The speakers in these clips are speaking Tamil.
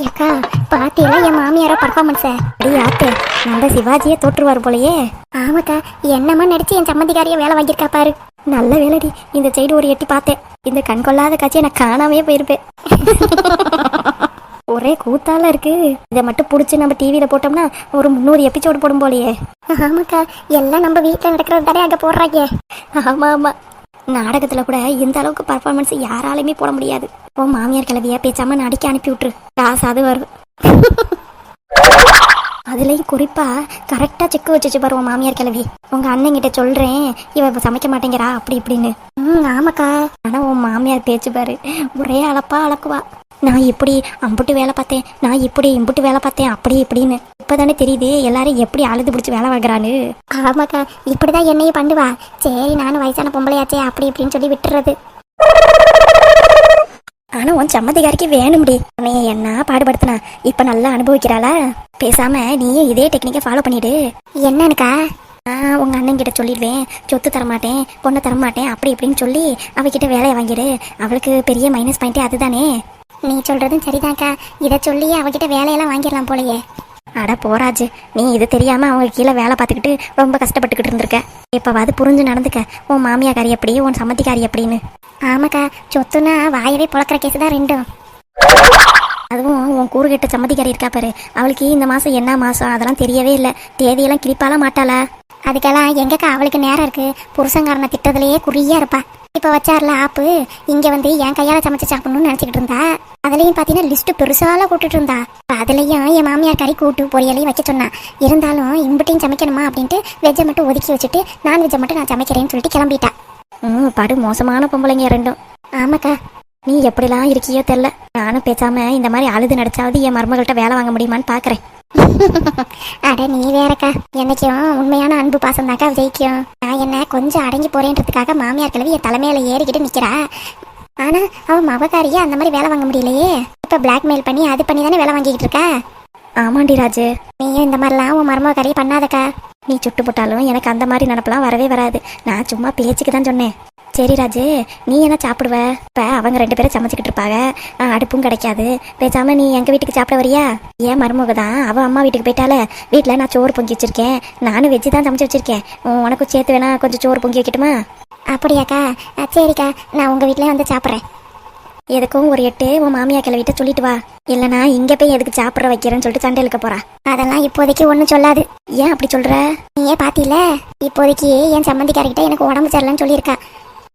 ஏக்கா பாத்தியெல்லாம் என் மாமியாரோ பர்ஃபார்மன்ஸ அடி ஆத்து நம்ம சிவாஜியே தோற்றுவார் போலயே. ஆமாக்கா என்னமா நடிச்சு என் சம்மந்திக்காரிய வேலை வாங்கியிருக்கா பாரு. நல்ல வேலைடி, இந்த சைடு ஒரு எட்டி பார்த்தேன். இந்த கண் கொள்ளாத காட்சியை நான் காணாமே போயிருப்பேன். ஒரே கூத்தால இருக்கு. இதை மட்டும் புடிச்சு நம்ம டிவியில போட்டோம்னா ஒரு 300 எபிசோடு போடும் போலயே. ஆமாக்கா எல்லாம் நம்ம வீட்டுல நடக்கிறது தானே அங்க போடுறாங்க. ஆமா ஆமா, நாடகத்துல கூட இந்த அளவுக்கு பர்ஃபார்மன்ஸ் யாராலையுமே போட முடியாது. உன் மாமியார் கிளவிய பேச்சாம நடிக்க அனுப்பி விட்டுரு, காசாது வரும். அதுலயும் குறிப்பா கரெக்டா செக் வச்சு பாரு உன் மாமியார் கிளவி. உங்க அண்ணன் கிட்ட சொல்றேன் இவ சமைக்க மாட்டேங்கிறா அப்படி இப்படின்னு. ஆமாக்கா, ஆனா உன் மாமியார் பேச்சு பாரு, ஒரே அளப்பா அளக்குவா. நான் இப்படி அம்புட்டு வேலை பார்த்தேன், நான் இப்படி இம்புட்டு வேலை பார்த்தேன் அப்படி இப்படின்னு. இப்பதானே தெரியுது எல்லாரும் எப்படி அழுது பிடிச்சி வேலை வாங்குறான்னு. ஆமாக்கா, இப்படிதான் என்னையும் பண்ணுவா. சரி நானும் வயசான பொம்பளையாச்சே அப்படி இப்படின்னு சொல்லி விட்டுறது. ஆனா உன் சம்மதிக்காரிக்கு வேணும்டி, உன்னைய என்ன பாடுபடுத்தினா இப்ப நல்லா அனுபவிக்கிறாளா? பேசாம நீயும் இதே டெக்னிக்கை ஃபாலோ பண்ணிடு. என்னன்னுக்கா? உங்க அண்ணன் கிட்ட சொல்லிடுவேன், சொத்து தரமாட்டேன் பொண்ணை தரமாட்டேன் அப்படி இப்படின்னு சொல்லி அவகிட்ட வேலையை வாங்கிடு. அவளுக்கு பெரிய மைனஸ் பாயிண்டே அதுதானே. நீ சொல்றதும் சரிதான்க்கா, இதை சொல்லி அவகிட்ட வேலையெல்லாம் வாங்கிடலாம் போலயே. அட போராஜு, நீ இது தெரியாம அவங்க கீழே வேலை பார்த்துக்கிட்டு ரொம்ப கஷ்டப்பட்டுக்கிட்டு இருந்திருக்க. இப்பவாது புரிஞ்சு நடந்துக்க, உன் மாமியாக்காரி எப்படி உன் சம்மதிக்காரி எப்படின்னு. ஆமாக்கா, சொத்துனா வாயவே பொழக்கிற கேஸ் தான் ரெண்டும். அதுவும் உன் கூறுகிட்ட சம்மதிக்காரி இருக்கா பாரு, அவளுக்கு இந்த மாசம் என்ன மாசம் அதெல்லாம் தெரியவே இல்லை. தேதியெல்லாம் கிளிப்பாலாம் மாட்டாளா? அதுக்கெல்லாம் எங்கக்கா அவளுக்கு நேரம் இருக்கு. புருஷங்காரனை திட்டத்திலேயே குறியா இருப்பா. இப்ப வச்சார்ல ஆப்பு, இங்க வந்து என் கையால சமைச்சு சாப்பிடணும்னு நினைச்சுக்கிட்டு இருந்தா. அதுலயும் பாத்தீங்கன்னா லிஸ்ட் பெருசால கூட்டுட்டு இருந்தா. அதுலயும் என் மாமியார் கறி கூட்டு பொரியலையும் வைக்க சொன்னா. இருந்தாலும் இம்புட்டையும் சமைக்கணுமா அப்படின்ட்டு வெஜ்ஜை மட்டும் ஒதுக்கி வச்சுட்டு நான்வெஜ்ஜை மட்டும் நான் சமைக்கிறேன்னு சொல்லிட்டு கிளம்பிட்டா. படு மோசமான பொம்பளைங்க ரெண்டும். ஆமாக்கா, நீ எப்படிலாம் இருக்கியோ தெரியல. நானும் பேசாம இந்த மாதிரி அழுது நடிச்சாவது என் மருமகள்கிட்ட வேலை வாங்க முடியுமான்னு பாக்குறேன். அட நீ வேறக்கா, என்னைக்கும் உண்மையான அன்பு பாசம் தாக்கா ஜெயிக்கும். நான் என்ன கொஞ்சம் அடங்கி போறேன்றதுக்காக மாமியார் கிழவி என் தலைமையில ஏறிக்கிட்டு நிக்கிறா. ஆனா அவ மவகாரியா அந்த மாதிரி வேலை வாங்க முடியலையே. இப்ப பிளாக்மெயில் பண்ணி அது பண்ணி தானே வேலை வாங்கிக்கிட்டு இருக்கா. ஆமாண்டி ராஜு, நீயும் இந்த மாதிரிலாம் உன் மருமகாரியை பண்ணாதக்கா. நீ சுட்டு போட்டாலும் எனக்கு அந்த மாதிரி நடப்பெல்லாம் வரவே வராது. நான் சும்மா பேச்சுக்கு தான் சொன்னேன். சரி ராஜு, நீ என்ன சாப்பிடுவ? இப்ப அவங்க 2 பேரும் சமைச்சுக்கிட்டு இருப்பாங்க, அடுப்பும் கிடைக்காது. பேசாம நீ எங்க வீட்டுக்கு சாப்பிட வரியா? ஏன் மருமக தான் அவ அம்மா வீட்டுக்கு போயிட்டால. வீட்டுல நான் சோறு பொங்கி வச்சிருக்கேன், நானும் வெஜ்ஜு தான் சமைச்சு வச்சிருக்கேன். உனக்கும் சேர்த்து வேணா கொஞ்சம் சோறு பொங்கி வைக்கட்டுமா? அப்படியாக்கா, சரிக்கா, நான் உங்க வீட்டுல வந்து சாப்பிட்றேன். எதுக்கும் ஒரு 8 உன் மாமியா கிளவிட்ட சொல்லிட்டு வா. இல்லைனா இங்க போய் எதுக்கு சாப்பிட்ற வைக்கிறேன்னு சொல்லிட்டு சண்டை இழுக்க போறா. அதெல்லாம் இப்போதைக்கு ஒன்றும் சொல்லாது. ஏன் அப்படி சொல்ற? நீயே பாத்தில, இப்போதைக்கு என் சம்மந்திக்காரர்கிட்ட எனக்கு உடம்பு சரியில்லைன்னு சொல்லியிருக்கா.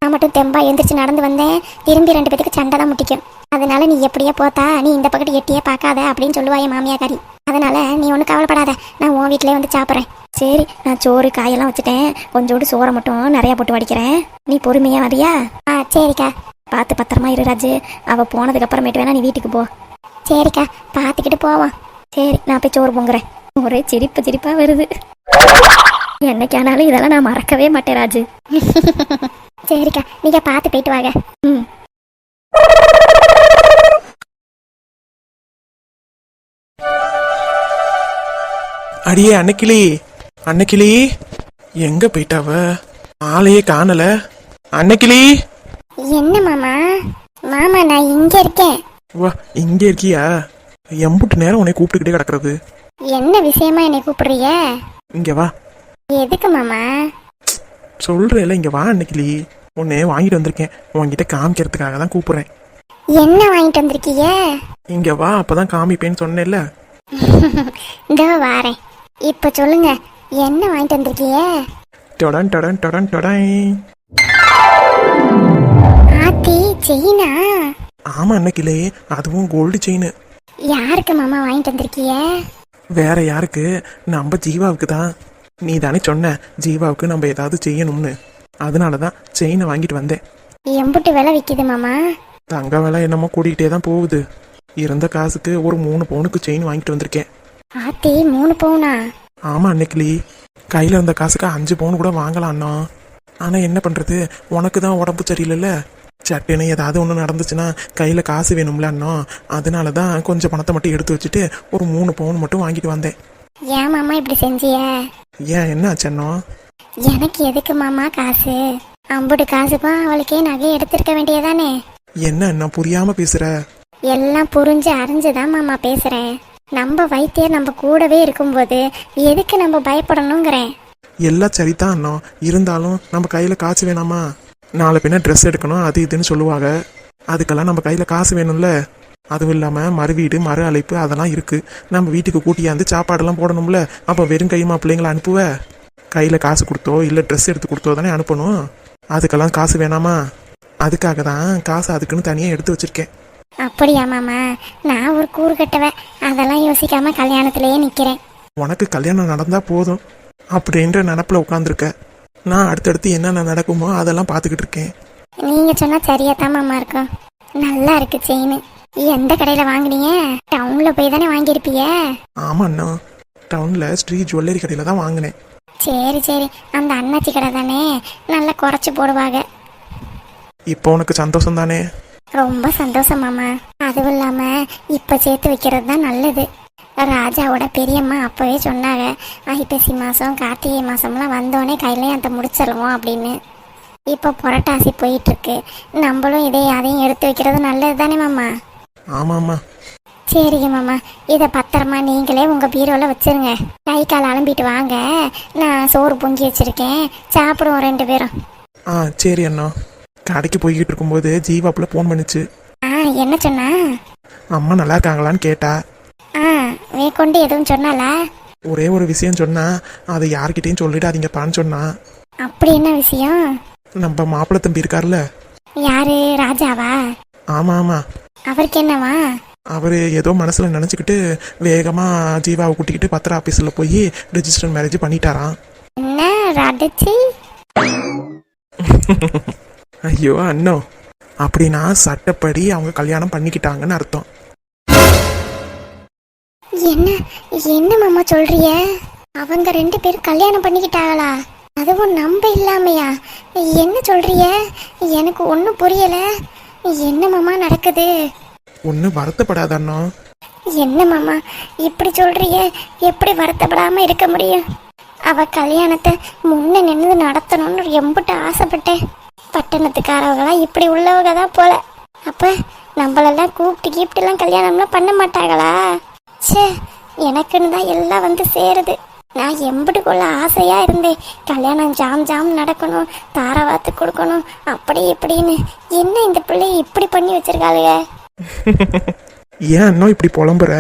நான் மட்டும் தெம்பா எந்திரிச்சு நடந்து வந்தேன், திரும்பி 2 பேத்துக்கு சண்டை தான் முட்டிக்கும். அதனால நீ எப்படியே போத்தா நீ இந்த பக்கத்து எட்டியே பார்க்காத அப்படின்னு சொல்லுவா என் மாமியாக்காரி. அதனால நீ ஒன்றும் கவலைப்படாத, நான் உன் வீட்டிலே வந்து சாப்பிட்றேன். சரி, நான் சோறு காயெல்லாம் வச்சுட்டேன், கொஞ்சோண்டு சோறை மட்டும் நிறையா போட்டு வடிக்கிறேன். நீ பொறுமையா வரியா? சரிக்கா. பார்த்து பத்திரமா இரு ராஜு. அவ போனதுக்கு அப்புறமேட்டு வேணா நீ வீட்டுக்கு போ. சரிக்கா, பார்த்துக்கிட்டு போவான். சரி, நான் போய் சோறு பொங்குறேன். ஒரே சிரிப்பா வருது. என்னைக்கானாலும் இதெல்லாம் நான் மறக்கவே மாட்டேன் ராஜு. சரிக்கா, நீங்க பார்த்து போயிட்டு வாங்க. அடியே அன்னைக்கிளி எங்க போயிட்டாவ? ஆளையே காணல. அன்னைக்கிளி. என்ன மாமா? மாமா நான் இங்க இருக்கேன். வா, இங்க இருக்கியா? எம்புட்டு நேரம் உன்னை கூப்பிட்டுக்கிட்டே கிடக்குறது. என்ன விஷயமா என்னை கூப்பிடுறீங்க? இங்க வா. எதுக்கு மாமா? சொல்றேல, இங்க வா அன்னைக்கிளி. உன்னை வாங்கிட்டு வந்திருக்கேன், உன்கிட்ட காமிக்கிறதுக்காக தான் கூப்பிடுறேன். என்ன வாங்கிட்டு வந்திருக்கீங்க? இங்க வா, அப்பதான் காமிப்பேன்னு சொன்னேன்ல. இதோ வாரேன். இப்ப சொல்லுங்க, என்ன வாங்கிட்டு வந்திருக்கீங்க? டொடன் டொடன் டொடன் டொடன். ஆத்தி, செயினா? ஆமா அன்னைக்கிளே, அதுவும் கோல்டு செயின். யாருக்கு மாமா வாங்கிட்டு வந்திருக்கீங்க? வேற யாருக்கு? நம்ம ஜீவாவுக்கு தான். நீ தானே சொன்ன ஜீவாவுக்கு நம்ம ஏதாவது செய்யணும்னு. அதனாலதான் செயினை வாங்கிட்டு வந்தேன். எம்புட்டு விலை விக்குது மாமா? தங்க விலை என்னமோ கூட்டிகிட்டே தான் போகுது. இருந்த காசுக்கு ஒரு 3 பவுனுக்கு செயின் வாங்கிட்டு வந்திருக்கேன். ஆத்தி, 3 பவுனா? ஆமா அன்னைக்கிளி, கையில இருந்த காசுக்கு 5 பவுன் கூட வாங்கலாம் அண்ணா. ஆனா என்ன பண்றது, உனக்கு தான் உடம்பு சரியில்லைல்ல. சட்டுன்னு ஏதாவது ஒன்று நடந்துச்சுன்னா கையில காசு வேணும்ல அண்ணா. அதனாலதான் கொஞ்சம் பணத்தை மட்டும் எடுத்து வச்சுட்டு ஒரு 3 பவுன் மட்டும் வாங்கிட்டு வந்தேன். ஏன் மாமா இப்படி செஞ்சிய? ஏன் என்ன ஆச்சண்ணா? எனக்கு எதுக்கு மாமா காசு? அம்புட்டு காசுக்கும் அவளுக்கே நகை எடுத்திருக்க வேண்டியதானே. என்ன புரியாம பேசுற? எல்லாம் புரிஞ்சு அறிஞ்சுதான் மாமா பேசுறேன். நம்ம வைத்தியர் நம்ம கூடவே இருக்கும்போது எதுக்கு நம்ம பயப்படணுங்கிறேன். எல்லாம் சரிதான் அண்ணா, இருந்தாலும் நம்ம கையில் காசு வேணாமா? நாளை பின்ன ட்ரெஸ் எடுக்கணும் அது இதுன்னு சொல்லுவாங்க. அதுக்கெல்லாம் நம்ம கையில் காசு வேணும்ல. அதுவும் இல்லாமல் மறு வீடு மறு அழைப்பு அதெல்லாம் இருக்குது. நம்ம வீட்டுக்கு கூட்டியாந்து சாப்பாடெல்லாம் போடணும்ல. அப்போ வெறும் கையுமா பிள்ளைங்களை அனுப்புவ? கையில் காசு கொடுத்தோ இல்லை ட்ரெஸ் எடுத்து கொடுத்தோ தானே அனுப்பணும். அதுக்கெல்லாம் காசு வேணாமா? அதுக்காக தான் காசு அதுக்குன்னு தனியாக எடுத்து வச்சுருக்கேன். அப்படியா மாமா? நான் ஒரு கூறு கட்டுவேன், அதெல்லாம் யோசிக்காம கல்யாணத்திலேயே நிற்கிறேன். உனக்கு கல்யாணம் நடந்தால் போதும் அப்படின்ற நினப்பில் உட்காந்துருக்க. நான் அடுத்தடுத்து என்னென்ன நடக்குமோ அதெல்லாம் பார்த்துக்கிட்டு இருக்கேன். நீங்கள் சொன்னால் சரியாக தான் மாமா இருக்கும். நல்லா இருக்கு செயின். எந்த கடையில் வாங்குனீங்க? டவுனில் போய் தானே வாங்கியிருப்பீங்க? ஆமாண்ணா, டவுனில் ஸ்ரீ ஜுவல்லரி கடையில் தான் வாங்கினேன். சரி சரி, அந்த அண்ணாச்சி கடை தானே, நல்லா குறைச்சி போடுவாங்க. இப்போ உனக்கு சந்தோஷம் தானே? ரொம்ப சந்தோஷம் மாமா. அதுவும் இல்லாமல் இப்போ சேர்த்து வைக்கிறது தான் நல்லது. ராஜாவோட பெரியம்மா அப்போவே சொன்னாங்க, ஐப்பசி மாதம் கார்த்திகை மாதம்லாம் வந்தோடனே கையிலையும் அதை முடிச்சிருவோம் அப்படின்னு. இப்போ புரட்டாசி போயிட்டுருக்கு, நம்மளும் அதையும் எடுத்து வைக்கிறது நல்லது தானே மாமா? ஆமாம்மா. சரிங்க மாமா, இதை பத்திரமா நீங்களே உங்கள் பீரோவில் வச்சிருங்க. கை கால் அலம்பிட்டு வாங்க, நான் சோறு பொங்கி வச்சுருக்கேன், சாப்பிடுவோம் 2 பேரும். சரி அண்ணா. கடைக்கு போய்கிட்டு இருக்கும்போது ஜீவாப்புல ஃபோன் பண்ணிச்சு. என்ன சொன்னா? அம்மா நல்லா இருக்காங்களான்னு கேட்டா. மேற்கொண்டு எதுவும் சொன்னாலா? ஒரே ஒரு விஷயம் சொன்னா, அதை யார்கிட்டையும் சொல்லிடாதீங்கப்பான்னு சொன்னா. அப்படி என்ன விஷயம்? நம்ம மாப்பிள்ளை தம்பி இருக்கார்ல. யாரு, ராஜாவா? ஆமா ஆமா. அவருக்கு என்னவா? அவரு ஏதோ மனசுல நினைச்சுக்கிட்டு வேகமா ஜீவாவை கூட்டிக்கிட்டு பத்திர ஆபீஸ்ல போய் ரெஜிஸ்டர் மேரேஜ் பண்ணிட்டாராம். என்ன ராடிச்சி? ஐயோ அண்ணோ, அப்படின்னா சட்டப்படி அவங்க கல்யாணம் பண்ணிக்கிட்டாங்கன்னு அர்த்தம். என்ன என்ன மாமா சொல்றிய? அவங்க 2 பேரும் கல்யாணம் பண்ணிக்கிட்டாங்களா? அதுவும் நம்ப இல்லாமையா? என்ன சொல்றிய? எனக்கு ஒன்றும் புரியல. என்ன மாமா நடக்குது? ஒன்றும் வருத்தப்படாத அண்ணா. என்ன மாமா இப்படி சொல்றிய? எப்படி வருத்தப்படாம இருக்க முடியும்? அவ கல்யாணத்தை முன்ன நின்று நடத்தணும்னு எம்பிட்டு ஆசைப்பட்டேன். பட்டணத்துக்காரவங்களாம் இப்படி உள்ளவங்க தான் போல. அப்ப நம்மளெல்லாம் கூப்பிட்டுலாம் கல்யாணம்லாம் பண்ண மாட்டாங்களா? சே, எனக்குன்னு தான் எல்லாம் வந்து சேருது. நான் எம்பிட்டுக்குள்ள ஆசையா இருந்தேன், கல்யாணம் ஜாம் நடக்கணும், தாரவாத்து கொடுக்கணும், அப்படி இப்படின்னு. என்ன இந்த பிள்ளை இப்படி பண்ணி வச்சிருக்காளுங்க? ஏன் அண்ணா இப்படி புலம்புற?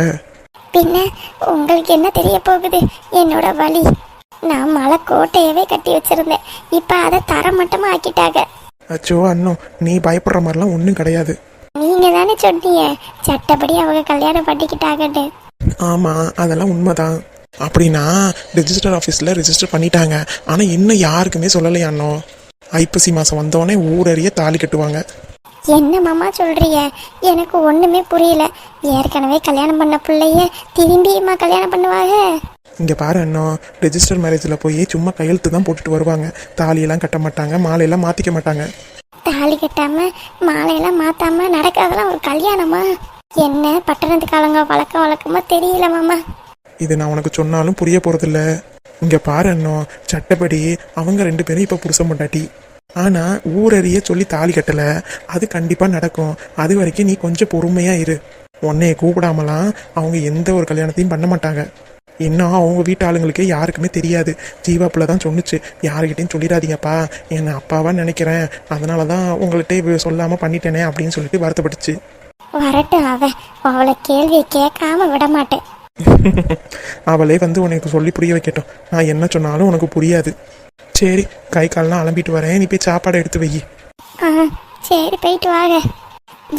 பின்ன உங்களுக்கு என்ன தெரிய போகுது என்னோட வலி? நான் மலை கோட்டையவே கட்டி வச்சிருந்தேன், இப்ப அதை தரமட்டமா ஆக்கிட்டாங்க. அச்சோ அண்ணா, நீ பயப்படுற மாதிரிலாம் ஒன்றும் கிடையாது. நீங்க தானே சொன்னீங்க சட்டப்படி அவங்க கல்யாணம் பண்ணிக்கிட்டாங்கன்னு. ஆமா, அதெல்லாம் உண்மைதான். அப்படின்னா ரெஜிஸ்டர் ஆஃபீஸில் ரெஜிஸ்டர் பண்ணிட்டாங்க. ஆனால் இன்னும் யாருக்குமே சொல்லலையாண்ணோ. ஐப்பசி மாதம் வந்தோடனே ஊரறிய தாலி கட்டுவாங்க. என்ன மாமா சொல்றிய? எனக்கு ஒண்ணுமே புரியல. ஏற்கனவே கல்யாணம் பண்ண பிள்ளைய திரும்பியுமா கல்யாணம் பண்ணுவாங்க? இங்கே பாரு அண்ணா, ரெஜிஸ்டர் மேரேஜில் போய் சும்மா கையெழுத்து தான் போட்டுட்டு வருவாங்க. தாலியெல்லாம் கட்ட மாட்டாங்க, மாலையெல்லாம் மாற்றிக்க மாட்டாங்க. தாலி கட்டாம மாலையெல்லாம் மாத்தாம நடக்கிறதெல்லாம் ஒரு கல்யாணமா? என்ன பட்டணத்துக்காலங்க வழக்கமா தெரியல மாமா. இது நான் உனக்கு சொன்னாலும் புரிய போகிறதில்ல. இங்கே பாரு அண்ணா, சட்டப்படி அவங்க 2 பேரும் இப்போ புருஷன் பொண்டாட்டி. ஆனால் ஊரறிய சொல்லி தாலி கட்டலை. அது கண்டிப்பாக நடக்கும். அது வரைக்கும் நீ கொஞ்சம் பொறுமையாக இரு. உன்னைய கூப்பிடாமலாம் அவங்க எந்த ஒரு கல்யாணத்தையும் பண்ண மாட்டாங்க. இன்னும் அவங்க வீட்டு ஆளுங்களுக்கே யாருக்குமே தெரியாது. ஜீவாப்புல தான் சொன்னிச்சு, யாருக்கிட்டையும் சொல்லிடாதீங்கப்பா, என்னை அப்பாவா நினைக்கிறேன், அதனால தான் உங்கள்கிட்ட சொல்லாமல் பண்ணிட்டேனே அப்படின்னு சொல்லிட்டு வருத்தப்பட்டுச்சு. வரட்டும், அவளை கேள்வியை கேட்காம விட மாட்டேன். அவளே வந்து உனக்கு சொல்லி புரிய வைக்கட்டும். நான் என்ன சொன்னாலும் உனக்கு புரியாது. சரி, கை கால்லாம் அலம்பிட்டு வரேன், நீ போய் சாப்பாடு எடுத்து வை. சரி, போயிட்டு வாங்க.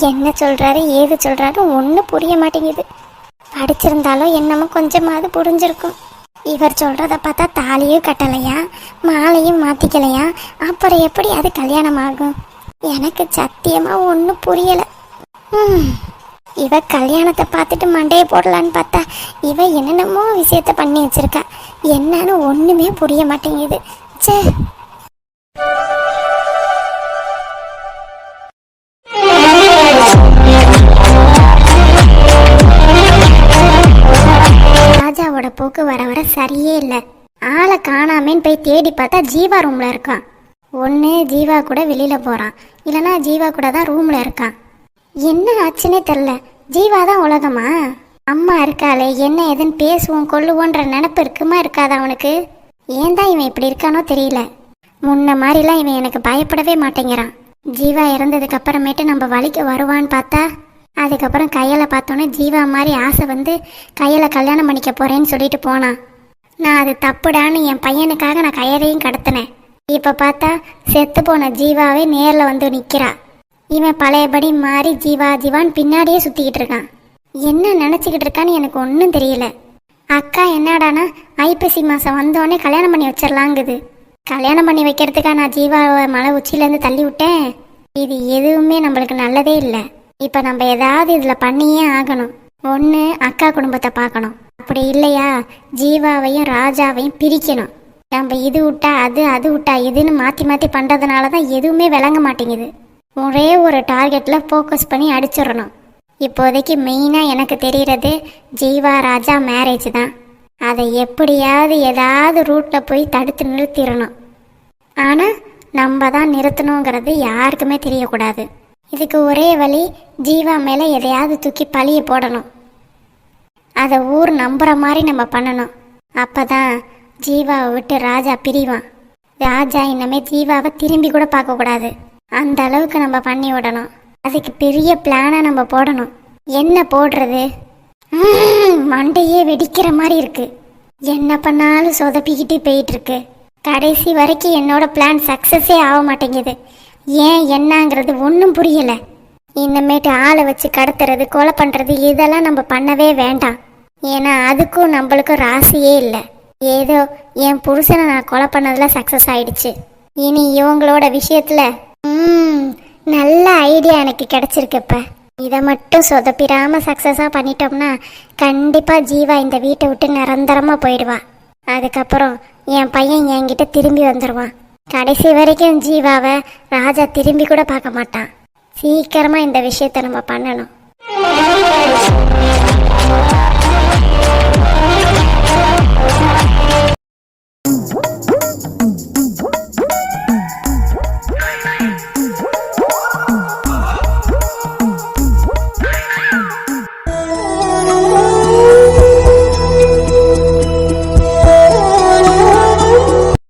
என்ன சொல்றாரு ஏது சொல்றாரு ஒன்றும் புரிய மாட்டேங்குது. படிச்சிருந்தாலும் என்னமோ கொஞ்சமாவது புரிஞ்சிருக்கும். இவர் சொல்றத பார்த்தா தாலியும் கட்டலையா, மாலையும் மாத்திக்கலையா, அப்புறம் எப்படி அது கல்யாணம் ஆகும்? எனக்கு சத்தியமா ஒன்றும் புரியல. இவ கல்யாணத்தை பார்த்துட்டு மண்டையை போடலான்னு பார்த்தா இவ என்னென்னமோ விஷயத்த பண்ணி வச்சிருக்கா. என்னன்னு ஒண்ணுமே புரிய மாட்டேங்குது. சே, ராஜாவோட போக்கு வர வர சரியே இல்லை. ஆளை காணாமேன்னு போய் தேடி பார்த்தா ஜீவா ரூம்ல இருக்கான். ஒன்று ஜீவா கூட வெளியில போறான், இல்லைன்னா ஜீவா கூட தான் ரூம்ல இருக்கான். என்ன ஆச்சுன்னே தெரில. ஜீவா தான் உலகமா? அம்மா இருக்காளே, என்ன ஏதுன்னு பேசுவோம் கொள்ளுவோன்ற நினப்பு இருக்குமா இருக்காதா அவனுக்கு? ஏன் தான் இவன் இப்படி இருக்கானோ தெரியல. முன்ன மாதிரிலாம் இவன் எனக்கு பயப்படவே மாட்டேங்கிறான். ஜீவா இறந்ததுக்கு அப்புறமேட்டு நம்ம வழிக்கு வருவான்னு பார்த்தா, அதுக்கப்புறம் கையில் பார்த்தோன்னே ஜீவா மாதிரி ஆசை வந்து கையில் கல்யாணம் பண்ணிக்க போறேன்னு சொல்லிட்டு போனான். நான் அது தப்புடான்னு என் பையனுக்காக நான் கயரையும் கடத்தினேன். இப்போ பார்த்தா செத்து போன ஜீவாவே நேரில் வந்து நிற்கிறா. இவன் பழையபடி மாறி ஜீவா ஜீவான்னு பின்னாடியே சுற்றிக்கிட்டு இருக்கான். என்ன நினச்சிக்கிட்டு இருக்கான்னு எனக்கு ஒன்றும் தெரியல. அக்கா என்னடானா ஐப்பசி மாதம் வந்தோடனே கல்யாணம் பண்ணி வச்சிடலாங்குது. கல்யாணம் பண்ணி வைக்கிறதுக்கா நான் ஜீவாவை மலை உச்சியிலேருந்து தள்ளி விட்டேன்? இது எதுவுமே நம்மளுக்கு நல்லதே இல்லை. இப்போ நம்ம ஏதாவது இதில் பண்ணியே ஆகணும். ஒன்று அக்கா குடும்பத்தை பார்க்கணும், அப்படி இல்லையா ஜீவாவையும் ராஜாவையும் பிரிக்கணும். நம்ம இது விட்டா அது, அது விட்டா இதுன்னு மாற்றி மாற்றி பண்ணுறதுனால தான் எதுவுமே விளங்க மாட்டேங்குது. ஒரே ஒரு டார்கெட்டில் ஃபோக்கஸ் பண்ணி அடிச்சிடணும். இப்போதைக்கு மெயினாக எனக்கு தெரிகிறது ஜீவா ராஜா மேரேஜ் தான். அதை எப்படியாவது ஏதாவது ரூட்டில் போய் தடுத்து நிறுத்திடணும். ஆனால் நம்ம தான் நிறுத்தணுங்கிறது யாருக்குமே தெரியக்கூடாது. இதுக்கு ஒரே வழி, ஜீவா மேலே எதையாவது தூக்கி பழிய போடணும். அதை ஊர் நம்புகிற மாதிரி நம்ம பண்ணணும். அப்போ தான் ஜீவாவை விட்டு ராஜா பிரிவான். ராஜா இன்னமே ஜீவாவை திரும்பி கூட பார்க்கக்கூடாது. அந்த அளவுக்கு நம்ம பண்ணி விடணும். அதுக்கு பெரிய பிளானை நம்ம போடணும். என்ன போடுறது? மண்டையே வெடிக்கிற மாதிரி இருக்கு. என்ன பண்ணாலும் சொதப்பிக்கிட்டு போயிட்டு இருக்கு. கடைசி வரைக்கும் என்னோட பிளான் சக்ஸஸே ஆக மாட்டேங்குது. ஏன் என்னங்கிறது ஒன்றும் புரியலை. இன்னமேட்டு ஆளை வச்சு கடத்துறது, கொலை பண்ணுறது இதெல்லாம் நம்ம பண்ணவே வேண்டாம். ஏன்னா அதுக்கும் நம்மளுக்கும் ராசியே இல்லை. ஏதோ என் புருஷனை நான் கொலை பண்ணதுல சக்ஸஸ் ஆயிடுச்சு. இனி இவங்களோட விஷயத்துல நல்ல ஐடியா எனக்கு கிடைச்சிருக்கு. இப்போ இதை மட்டும் சொதப்பிடாம சக்ஸஸாக பண்ணிட்டோம்னா கண்டிப்பாக ஜீவா இந்த வீட்டை விட்டு நிரந்தரமாக போயிடுவா. அதுக்கப்புறம் என் பையன் என்கிட்ட திரும்பி வந்துடுவான். கடைசி வரைக்கும் ஜீவாவை ராஜா திரும்பி கூட பார்க்க மாட்டான். சீக்கிரமாக இந்த விஷயத்தை நம்ம பண்ணணும்.